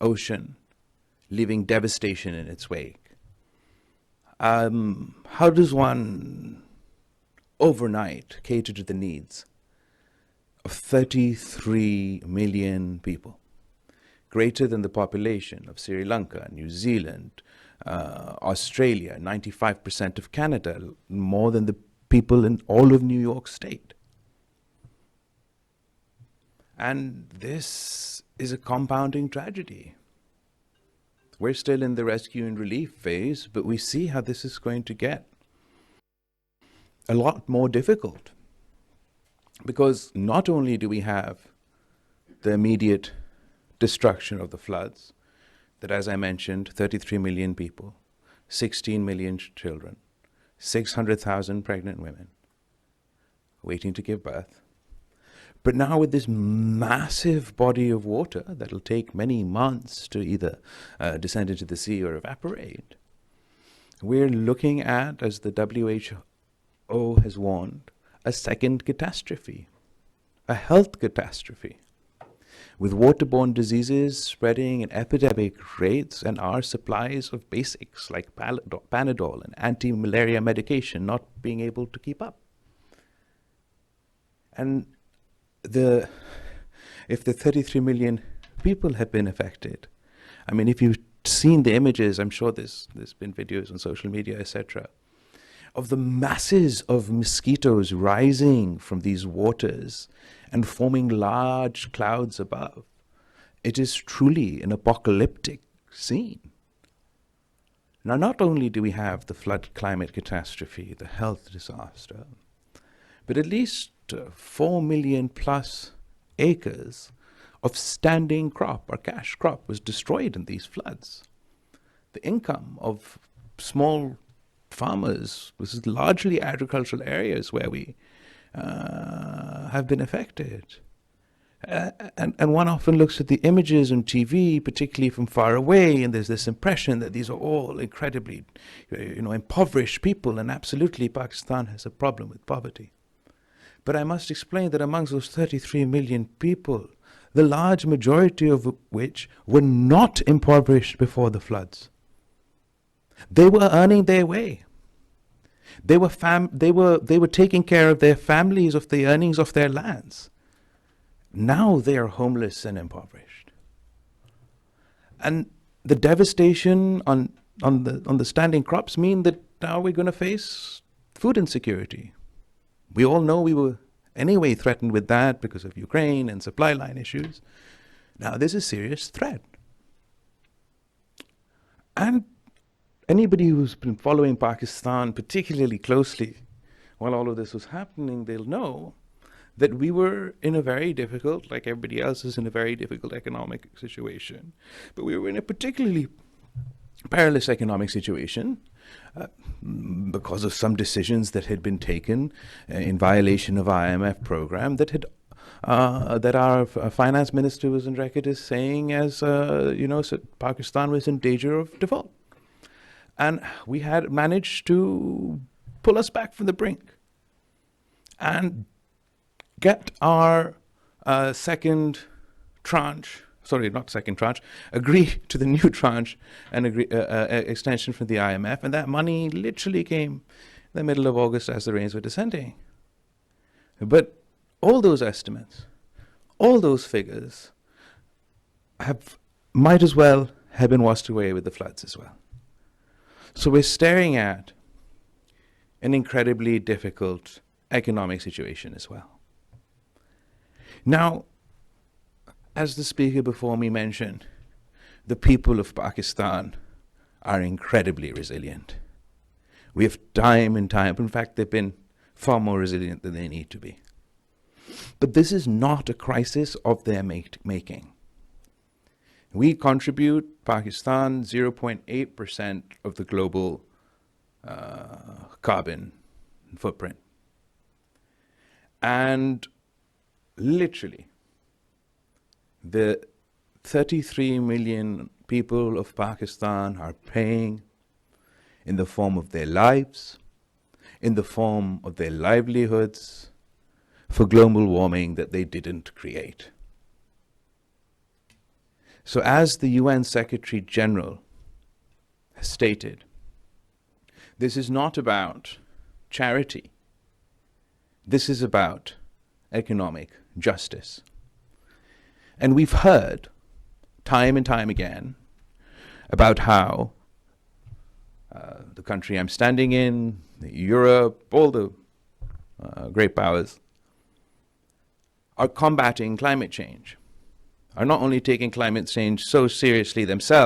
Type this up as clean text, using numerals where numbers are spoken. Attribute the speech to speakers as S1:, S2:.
S1: ocean, leaving devastation in its wake. How does one overnight cater to the needs of 33 million people, greater than the population of Sri Lanka, New Zealand, Australia, 95% of Canada, more than the people in all of New York State? And this is a compounding tragedy. We're still in the rescue and relief phase, but we see how this is going to get a lot more difficult. Because not only do we have the immediate destruction of the floods, that, as I mentioned, 33 million people, 16 million children, 600,000 pregnant women waiting to give birth. But now with this massive body of water that'll take many months to either descend into the sea or evaporate, we're looking at, as the WHO has warned, a second catastrophe, a health catastrophe, with waterborne diseases spreading at epidemic rates and our supplies of basics like Panadol and anti-malaria medication not being able to keep up. And if the 33 million people have been affected, I mean, if you've seen the images, I'm sure there's been videos on social media, etc., of the masses of mosquitoes rising from these waters and forming large clouds above. It is truly an apocalyptic scene. Now, not only do we have the flood climate catastrophe, the health disaster, but at least 4 million plus acres of standing crop or cash crop was destroyed in these floods. The income of small farmers, this is largely agricultural areas where we have been affected. And one often looks at the images on TV, particularly from far away, and there's this impression that these are all incredibly, impoverished people, and absolutely Pakistan has a problem with poverty. But I must explain that amongst those 33 million people, the large majority of which were not impoverished before the floods. They were earning their way. They were taking care of their families, of the earnings of their lands. Now they are homeless and impoverished. And the devastation on the standing crops mean that now we're going to face food insecurity. We all know we were anyway threatened with that because of Ukraine and supply line issues. Now there's a serious threat. And anybody who's been following Pakistan particularly closely while all of this was happening, they'll know that we were in a very difficult, like everybody else is in a very difficult economic situation. But we were in a particularly perilous economic situation because of some decisions that had been taken in violation of IMF program that our finance minister was on record as saying Pakistan was in danger of default. And we had managed to pull us back from the brink and get our second tranche, agree to the new tranche and extension from the IMF. And that money literally came in the middle of August as the rains were descending. But all those estimates, all those figures might as well have been washed away with the floods as well. So we're staring at an incredibly difficult economic situation as well. Now, as the speaker before me mentioned, the people of Pakistan are incredibly resilient. We have time and time, in fact, they've been far more resilient than they need to be. But this is not a crisis of their making. We contribute, Pakistan, 0.8% of the global carbon footprint. And literally, the 33 million people of Pakistan are paying in the form of their lives, in the form of their livelihoods, for global warming that they didn't create. So as the UN Secretary General has stated, this is not about charity. This is about economic justice. And we've heard time and time again about how the country I'm standing in, Europe, all the great powers are combating climate change, are not only taking climate change so seriously themselves,